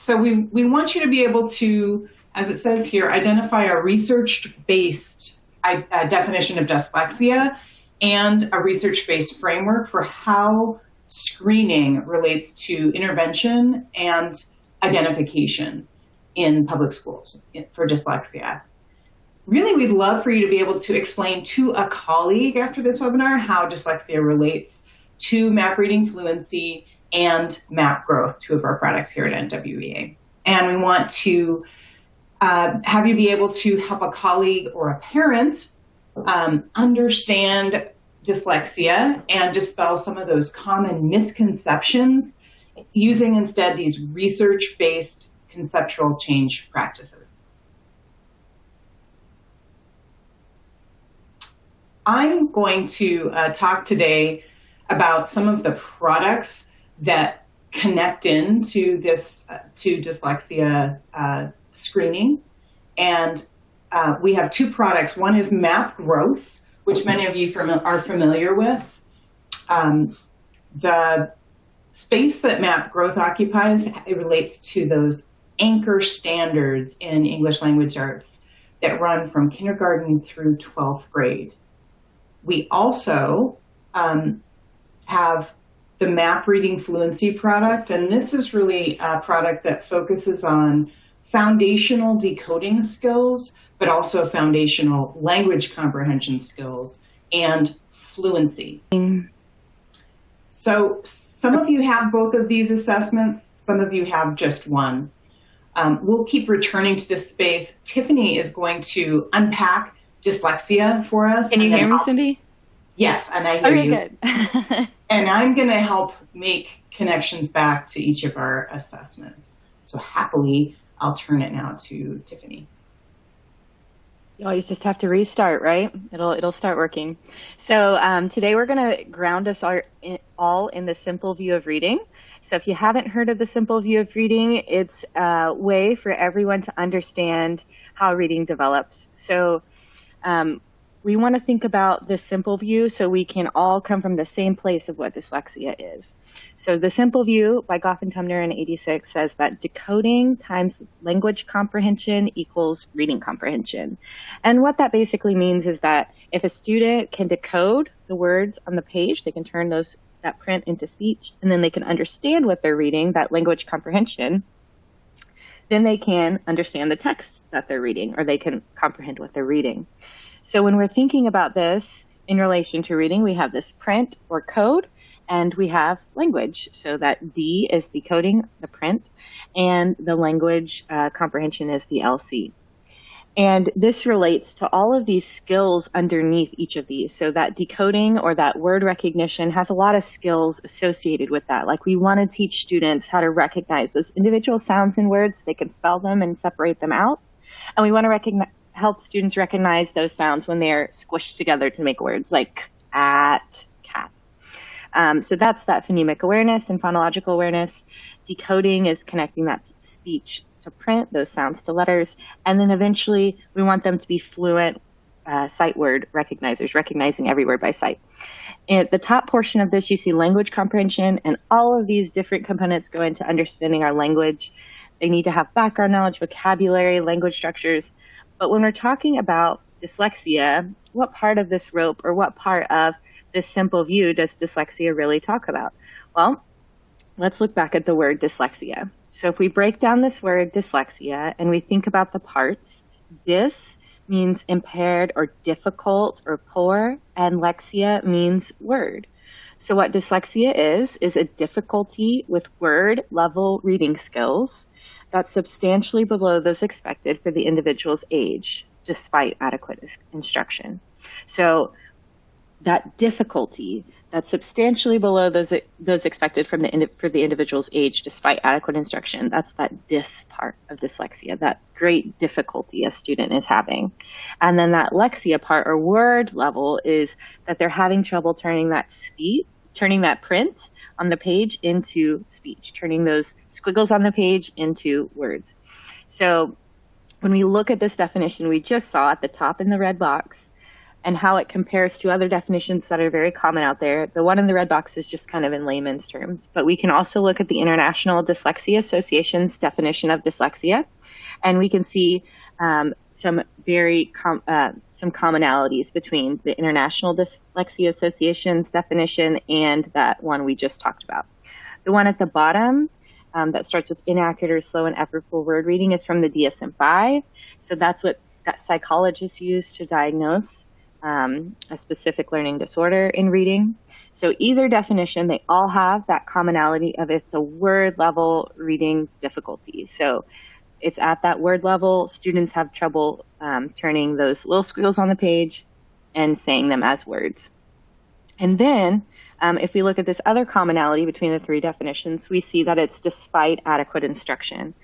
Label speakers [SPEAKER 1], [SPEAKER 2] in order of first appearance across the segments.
[SPEAKER 1] So we want you to be able to, as it says here, identify a research-based definition of dyslexia and a research-based framework for how screening relates to intervention and identification in public schools for dyslexia. Really, we'd love for you to be able to explain to a colleague after this webinar how dyslexia relates to MAP Reading Fluency and MAP Growth, two of our products here at NWEA. And we want to have you be able to help a colleague or a parent understand dyslexia and dispel some of those common misconceptions using instead these research-based conceptual change practices. I'm going to talk today about some of the products that connect into this to dyslexia screening, and we have two products. One is MAP Growth, which many of you are familiar with. The space that MAP Growth occupies, it relates to those anchor standards in English language arts that run from kindergarten through 12th grade. We also have the MAP Reading Fluency product, and this is really a product that focuses on foundational decoding skills, but also foundational language comprehension skills and fluency. So some of you have both of these assessments, some of you have just one. We'll keep returning to this space. Tiffany is going to unpack dyslexia for us.
[SPEAKER 2] Can you hear me, Cindy?
[SPEAKER 1] Yes, and I hear you.
[SPEAKER 2] Okay, good.
[SPEAKER 1] And I'm going to help make connections back to each of our assessments. So happily, I'll turn it now to Tiffany.
[SPEAKER 2] You always just have to restart, right? It'll start working. So today we're going to ground us all in the simple view of reading. So if you haven't heard of the simple view of reading, it's a way for everyone to understand how reading develops. So we want to think about this simple view so we can all come from the same place of what dyslexia is. So the simple view by Goff and Tumner in '86 says that decoding times language comprehension equals reading comprehension. And what that basically means is that if a student can decode the words on the page, they can turn that print into speech, and then they can understand what they're reading, that language comprehension, then they can understand the text that they're reading, or they can comprehend what they're reading. So when we're thinking about this in relation to reading, we have this print or code, and we have language. So that D is decoding the print, and the language comprehension is the LC. And this relates to all of these skills underneath each of these. So that decoding or that word recognition has a lot of skills associated with that. Like we want to teach students how to recognize those individual sounds in words. They can spell them and separate them out. And we want to help students recognize those sounds when they're squished together to make words like at, cat. So that's that phonemic awareness and phonological awareness. Decoding is connecting that speech to print, those sounds to letters. And then eventually we want them to be fluent sight word recognizers, recognizing every word by sight. At the top portion of this, you see language comprehension, and all of these different components go into understanding our language. They need to have background knowledge, vocabulary, language structures. But when we're talking about dyslexia, what part of this rope or what part of this simple view does dyslexia really talk about? Well, let's look back at the word dyslexia. So if we break down this word dyslexia and we think about the parts, dys means impaired or difficult or poor, and lexia means word. So what dyslexia is a difficulty with word level reading skills that's substantially below those expected for the individual's age, despite adequate instruction. So that difficulty that's substantially below those expected for the individual's age, despite adequate instruction, that's that dys part of dyslexia, that great difficulty a student is having. And then that lexia part, or word level, is that they're having trouble turning that print on the page into speech, turning those squiggles on the page into words. So when we look at this definition we just saw at the top in the red box, and how it compares to other definitions that are very common out there. The one in the red box is just kind of in layman's terms, but we can also look at the International Dyslexia Association's definition of dyslexia, and we can see some commonalities between the International Dyslexia Association's definition and that one we just talked about. The one at the bottom that starts with inaccurate or slow and effortful word reading is from the DSM-5. So that's what psychologists use to diagnose a specific learning disorder in reading. So either definition, they all have that commonality of it's a word level reading difficulty. So it's at that word level. Students have trouble turning those little squiggles on the page and saying them as words. And then if we look at this other commonality between the three definitions, we see that it's despite adequate instruction,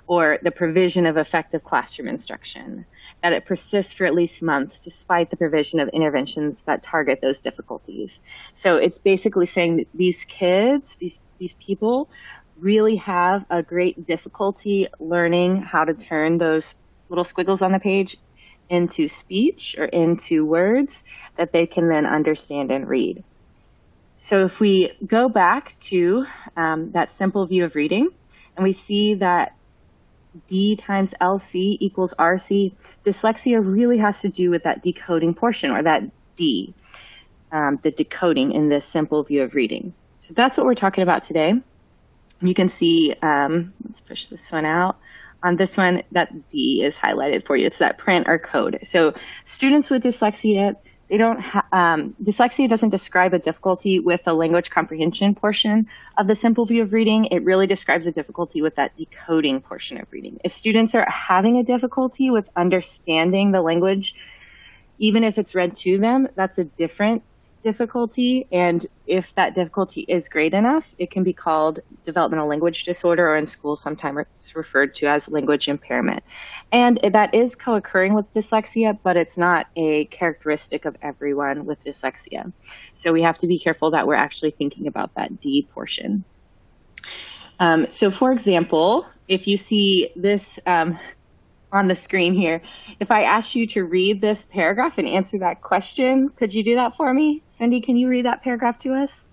[SPEAKER 2] or the provision of effective classroom instruction, that it persists for at least months despite the provision of interventions that target those difficulties. So it's basically saying that these kids, these people, really have a great difficulty learning how to turn those little squiggles on the page into speech or into words that they can then understand and read. So if we go back to that simple view of reading, and we see that D times LC equals RC, dyslexia really has to do with that decoding portion, or that D, the decoding in this simple view of reading. So that's what we're talking about today. You can see, let's push this one out. On this one, that D is highlighted for you. It's that print or code. So students with dyslexia, dyslexia doesn't describe a difficulty with the language comprehension portion of the simple view of reading. It really describes a difficulty with that decoding portion of reading. If students are having a difficulty with understanding the language, even if it's read to them, that's a different difficulty. And if that difficulty is great enough, it can be called developmental language disorder, or in school sometimes it's referred to as language impairment. And that is co-occurring with dyslexia, but it's not a characteristic of everyone with dyslexia. So we have to be careful that we're actually thinking about that D portion. So for example, if you see this on the screen here, if I asked you to read this paragraph and answer that question, could you do that for me? Cindy, can you read that paragraph to us?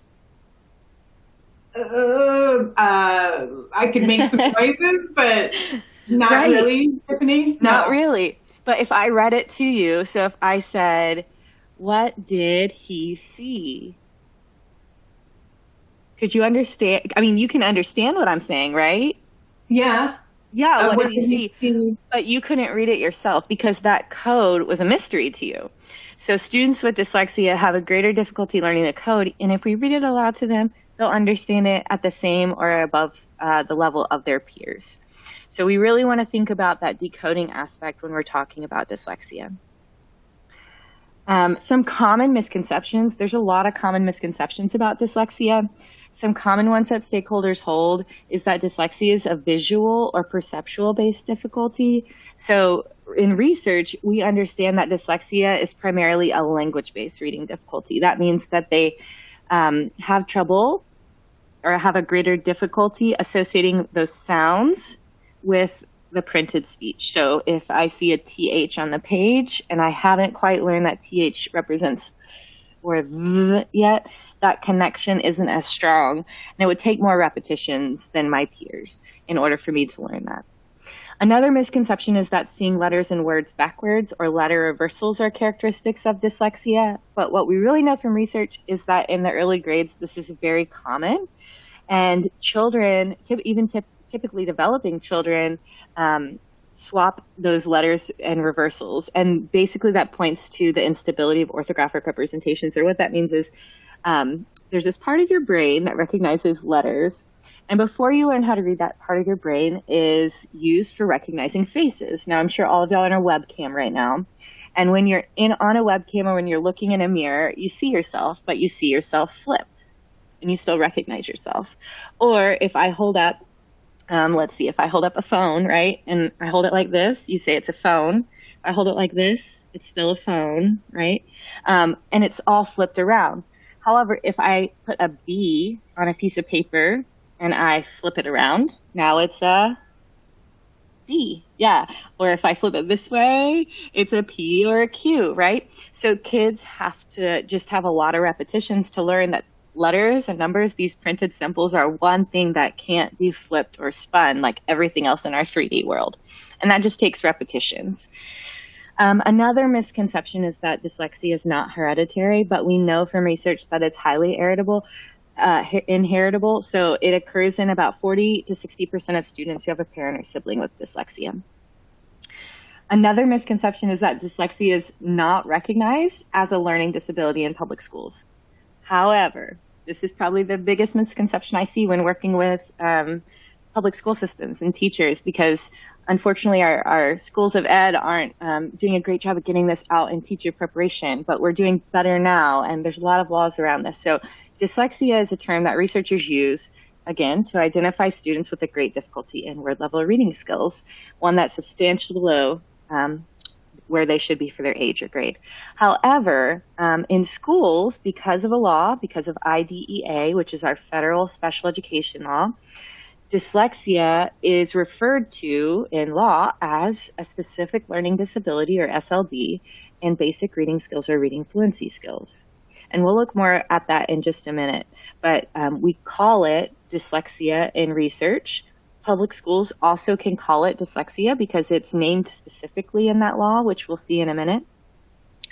[SPEAKER 1] I could make some noises, but not
[SPEAKER 2] right.
[SPEAKER 1] really, Tiffany. No.
[SPEAKER 2] Not really. But if I read it to you, so if I said, what did he see? Could you understand? I mean, you can understand what I'm saying, right?
[SPEAKER 1] Yeah.
[SPEAKER 2] Yeah, what did you see? But you couldn't read it yourself because that code was a mystery to you. So students with dyslexia have a greater difficulty learning the code, and if we read it aloud to them, they'll understand it at the same or above the level of their peers. So we really want to think about that decoding aspect when we're talking about dyslexia. Some common misconceptions. There's a lot of common misconceptions about dyslexia. Some common ones that stakeholders hold is that dyslexia is a visual or perceptual based difficulty. So in research, we understand that dyslexia is primarily a language based reading difficulty. That means that they have trouble or have a greater difficulty associating those sounds with the printed speech. So if I see a TH on the page and I haven't quite learned that TH represents or th yet, that connection isn't as strong. And it would take more repetitions than my peers in order for me to learn that. Another misconception is that seeing letters and words backwards or letter reversals are characteristics of dyslexia. But what we really know from research is that in the early grades, this is very common. And children, typically developing children, swap those letters and reversals. And basically that points to the instability of orthographic representations. Or what that means is there's this part of your brain that recognizes letters. And before you learn how to read, that part of your brain is used for recognizing faces. Now, I'm sure all of y'all are on a webcam right now. And when you're on a webcam or when you're looking in a mirror, you see yourself, but you see yourself flipped. And you still recognize yourself. Or if I hold up, let's see, if I hold up a phone, right, and I hold it like this, you say it's a phone. If I hold it like this, it's still a phone, right? And it's all flipped around. However, if I put a B on a piece of paper and I flip it around, now it's a D, yeah. Or if I flip it this way, it's a P or a Q, right? So kids have to just have a lot of repetitions to learn that letters and numbers, these printed symbols, are one thing that can't be flipped or spun like everything else in our 3D world. And that just takes repetitions. Another misconception is that dyslexia is not hereditary, but we know from research that it's highly inheritable. So it occurs in about 40 to 60% of students who have a parent or sibling with dyslexia. Another misconception is that dyslexia is not recognized as a learning disability in public schools. However, this is probably the biggest misconception I see when working with public school systems and teachers, because unfortunately our schools of ed aren't doing a great job of getting this out in teacher preparation, but we're doing better now, and there's a lot of laws around this. So dyslexia is a term that researchers use, again, to identify students with a great difficulty in word level reading skills, one that's substantially below where they should be for their age or grade. However, in schools, because of a law, because of IDEA, which is our federal special education law, dyslexia is referred to in law as a specific learning disability, or SLD, in basic reading skills or reading fluency skills. And we'll look more at that in just a minute. But we call it dyslexia in research. Public schools also can call it dyslexia because it's named specifically in that law, which we'll see in a minute.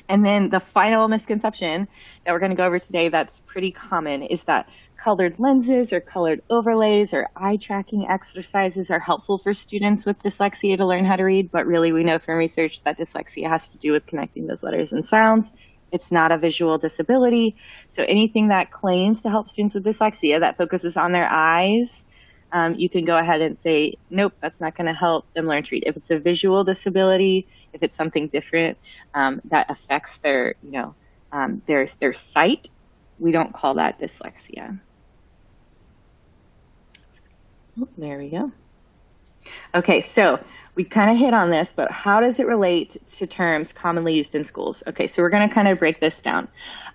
[SPEAKER 2] And then the final misconception that we're going to go over today that's pretty common is that colored lenses or colored overlays or eye tracking exercises are helpful for students with dyslexia to learn how to read, but really we know from research that dyslexia has to do with connecting those letters and sounds. It's not a visual disability. So anything that claims to help students with dyslexia that focuses on their eyes, you can go ahead and say, nope, that's not going to help them learn to read. If it's a visual disability, if it's something different that affects their, their sight, we don't call that dyslexia. Oh, there we go. Okay, so we kind of hit on this, but how does it relate to terms commonly used in schools? Okay, so we're going to kind of break this down.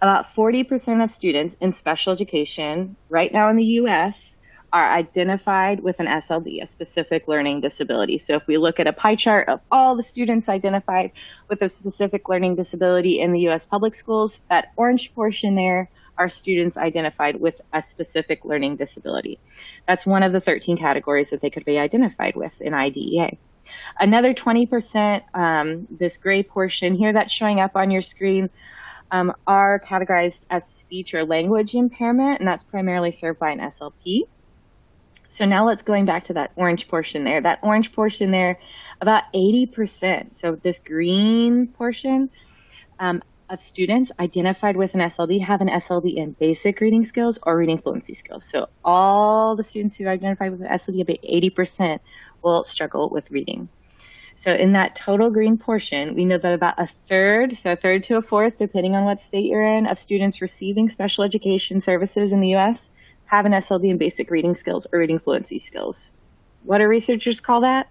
[SPEAKER 2] About 40% of students in special education right now in the U.S. are identified with an SLD, a specific learning disability. So if we look at a pie chart of all the students identified with a specific learning disability in the U.S. public schools, that orange portion there are students identified with a specific learning disability. That's one of the 13 categories that they could be identified with in IDEA. Another 20%, this gray portion here that's showing up on your screen, are categorized as speech or language impairment, and that's primarily served by an SLP. So now let's going back to that orange portion there. That orange portion there, about 80%. So this green portion of students identified with an SLD have an SLD in basic reading skills or reading fluency skills. So all the students who identify with an SLD, about 80% will struggle with reading. So in that total green portion, we know that about a third, so a third to a fourth, depending on what state you're in, of students receiving special education services in the U.S. have an SLD in basic reading skills or reading fluency skills. What do researchers call that?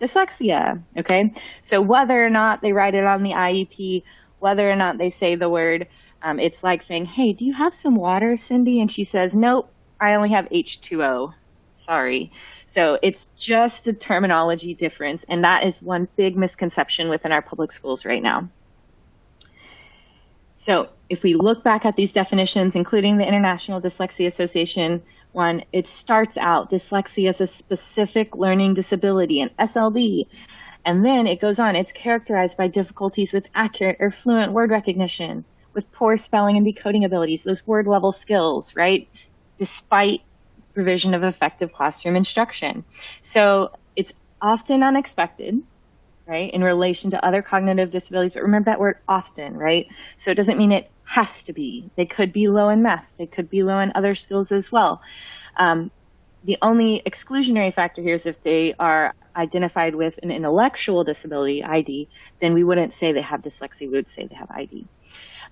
[SPEAKER 2] Dyslexia, okay? So whether or not they write it on the IEP, whether or not they say the word, it's like saying, hey, do you have some water, Cindy? And she says, nope, I only have H2O. Sorry. So it's just the terminology difference, and that is one big misconception within our public schools right now. So if we look back at these definitions, including the International Dyslexia Association one, it starts out dyslexia as a specific learning disability, an SLD. And then it goes on, it's characterized by difficulties with accurate or fluent word recognition, with poor spelling and decoding abilities, those word level skills, right? Despite provision of effective classroom instruction. So it's often unexpected, right, in relation to other cognitive disabilities, but remember that word often, right? So it doesn't mean it has to be. They could be low in math. They could be low in other skills as well. The only exclusionary factor here is if they are identified with an intellectual disability, ID, then we wouldn't say they have dyslexia, we would say they have ID.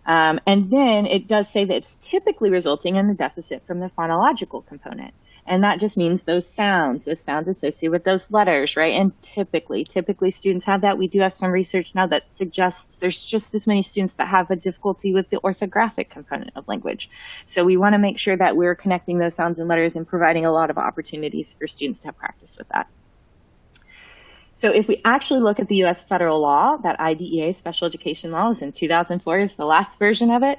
[SPEAKER 2] And then it does say that it's typically resulting in a deficit from the phonological component. And that just means those sounds associated with those letters, right? And typically students have that. We do have some research now that suggests there's just as many students that have a difficulty with the orthographic component of language. So we want to make sure that we're connecting those sounds and letters and providing a lot of opportunities for students to have practice with that. So if we actually look at the US federal law, that IDEA special education law is in 2004, is the last version of it.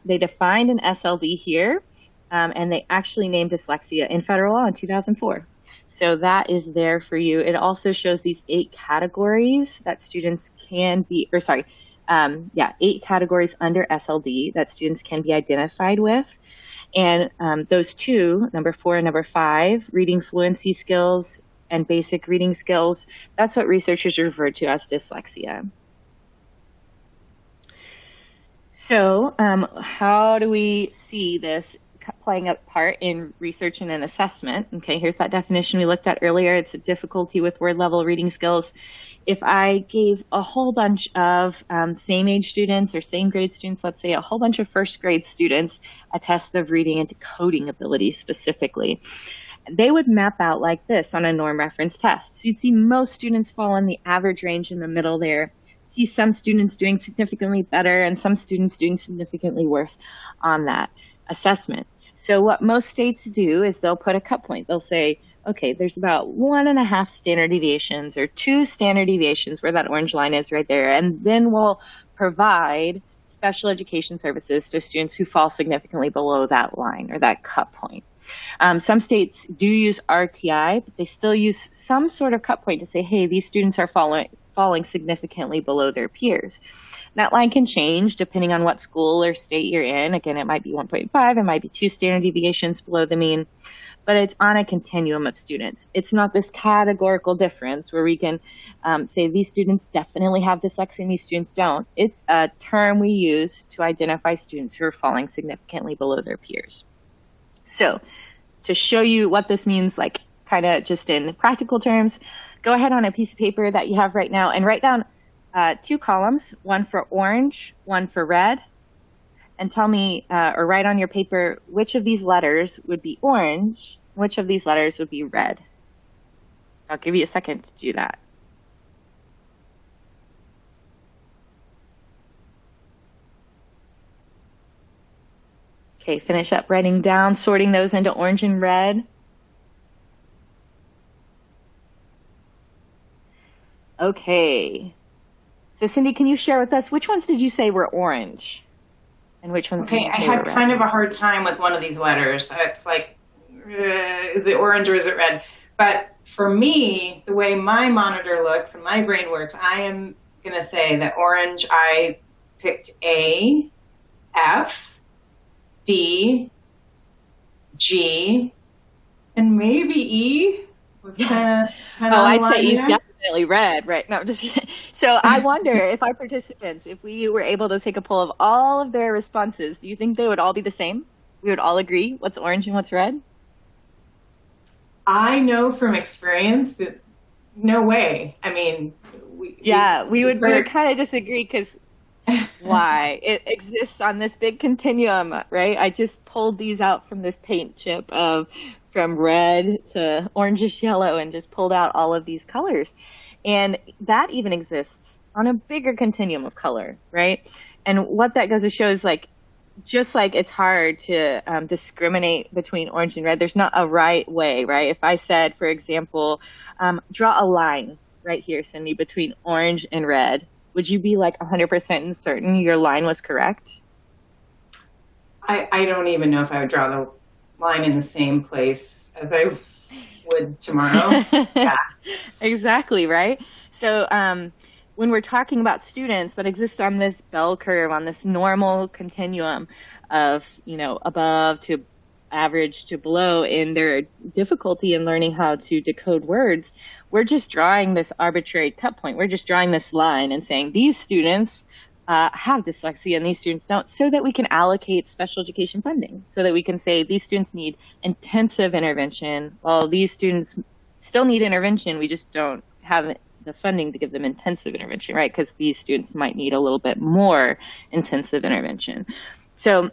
[SPEAKER 2] They defined an SLD here, and they actually named dyslexia in federal law in 2004. So that is there for you. It also shows these 8 categories that students can be, 8 categories under SLD that students can be identified with. And those 2, number 4 and number 5, reading fluency skills and basic reading skills, that's what researchers refer to as dyslexia. So how do we see this playing a part in research and an assessment? Okay, here's that definition we looked at earlier. It's a difficulty with word level reading skills. If I gave a whole bunch of same age students or same grade students, let's say a whole bunch of first grade students, a test of reading and decoding abilities specifically, they would map out like this on a norm reference test. So you'd see most students fall in the average range in the middle there. See some students doing significantly better and some students doing significantly worse on that assessment. So what most states do is they'll put a cut point. They'll say, okay, there's about 1.5 standard deviations or 2 standard deviations where that orange line is right there. And then we'll provide special education services to students who fall significantly below that line or that cut point. Some states do use RTI, but they still use some sort of cut point to say, hey, these students are falling significantly below their peers. That line can change depending on what school or state you're in. Again, it might be 1.5, it might be 2 standard deviations below the mean, but it's on a continuum of students. It's not this categorical difference where we can say these students definitely have dyslexia and these students don't. It's a term we use to identify students who are falling significantly below their peers. So to show you what this means, like kind of just in practical terms, go ahead on a piece of paper that you have right now and write down 2 columns, one for orange, one for red, and tell me, or write on your paper, which of these letters would be orange, which of these letters would be red. I'll give you a second to do that. Okay, finish up writing down, sorting those into orange and red. Okay. So Cindy, can you share with us, which ones did you say were orange? And which ones did you say were red?
[SPEAKER 1] I had kind of a hard time with one of these letters. It's like, is it orange or is it red? But for me, the way my monitor looks and my brain works, I am going to say that orange, I picked A, F, D, G, and maybe E. Was kind of
[SPEAKER 2] I'd say E's definitely red, right? No, just so I wonder if our participants, if we were able to take a poll of all of their responses, do you think they would all be the same? We would all agree what's orange and what's red?
[SPEAKER 1] I know from experience that no way. I mean, we would
[SPEAKER 2] kind of disagree because why? It exists on this big continuum, right? I just pulled these out from this paint chip from red to orangish yellow and just pulled out all of these colors. And that even exists on a bigger continuum of color, right? And what that goes to show is just like it's hard to discriminate between orange and red, there's not a right way, right? If I said, for example, draw a line right here, Cindy, between orange and red, would you be 100% certain your line was correct?
[SPEAKER 1] I don't even know if I would draw the line in the same place as I would tomorrow. Yeah. Exactly,
[SPEAKER 2] right? So when we're talking about students that exist on this bell curve, on this normal continuum of, above to average to below in their difficulty in learning how to decode words, we're just drawing this arbitrary cut point. We're just drawing this line and saying these students have dyslexia and these students don't, so that we can allocate special education funding, so that we can say these students need intensive intervention, while these students still need intervention, we just don't have the funding to give them intensive intervention, right? Because these students might need a little bit more intensive intervention. So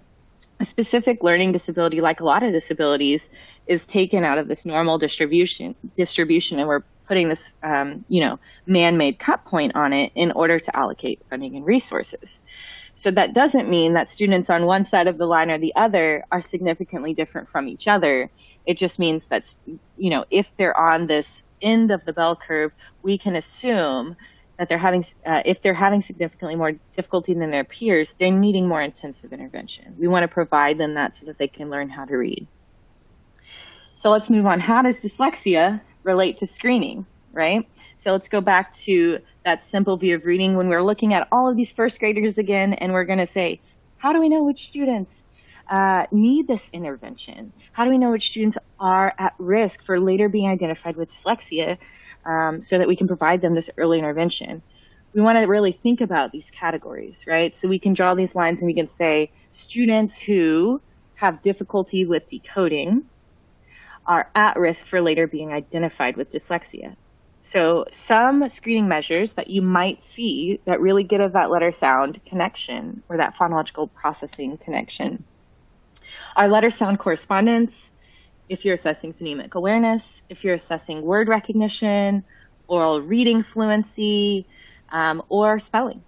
[SPEAKER 2] a specific learning disability, like a lot of disabilities, is taken out of this normal distribution, and we're putting this, man-made cut point on it in order to allocate funding and resources. So that doesn't mean that students on one side of the line or the other are significantly different from each other. It just means that, if they're on this end of the bell curve, we can assume that if they're having significantly more difficulty than their peers, they're needing more intensive intervention. We want to provide them that so that they can learn how to read. So let's move on. How does dyslexia relate to screening, right? So let's go back to that simple view of reading when we're looking at all of these first graders again, and we're going to say, how do we know which students need this intervention? How do we know which students are at risk for later being identified with dyslexia so that we can provide them this early intervention? We want to really think about these categories, right? So we can draw these lines and we can say students who have difficulty with decoding are at risk for later being identified with dyslexia. So some screening measures that you might see that really get at that letter sound connection or that phonological processing connection are letter sound correspondence, if you're assessing phonemic awareness, if you're assessing word recognition, oral reading fluency, or spelling.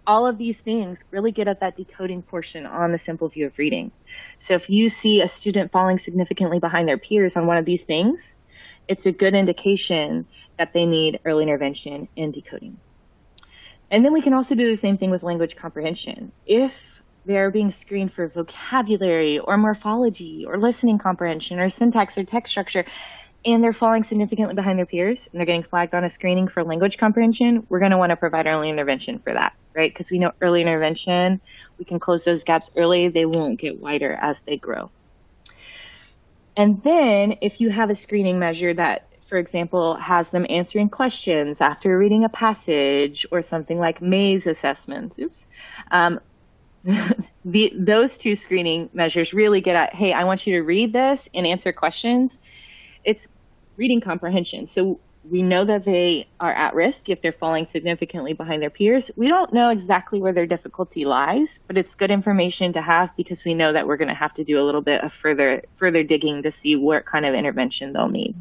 [SPEAKER 2] All of these things really get at that decoding portion on the simple view of reading. So if you see a student falling significantly behind their peers on one of these things, it's a good indication that they need early intervention in decoding. And then we can also do the same thing with language comprehension. If they're being screened for vocabulary or morphology or listening comprehension or syntax or text structure, and they're falling significantly behind their peers and they're getting flagged on a screening for language comprehension, we're going to want to provide early intervention for that, right? Because we know early intervention, we can close those gaps early. They won't get wider as they grow. And then if you have a screening measure that, for example, has them answering questions after reading a passage or something like maze assessments, those two screening measures really get at, hey, I want you to read this and answer questions. It's reading comprehension. So we know that they are at risk if they're falling significantly behind their peers. We don't know exactly where their difficulty lies, but it's good information to have because we know that we're going to have to do a little bit of further digging to see what kind of intervention they'll need.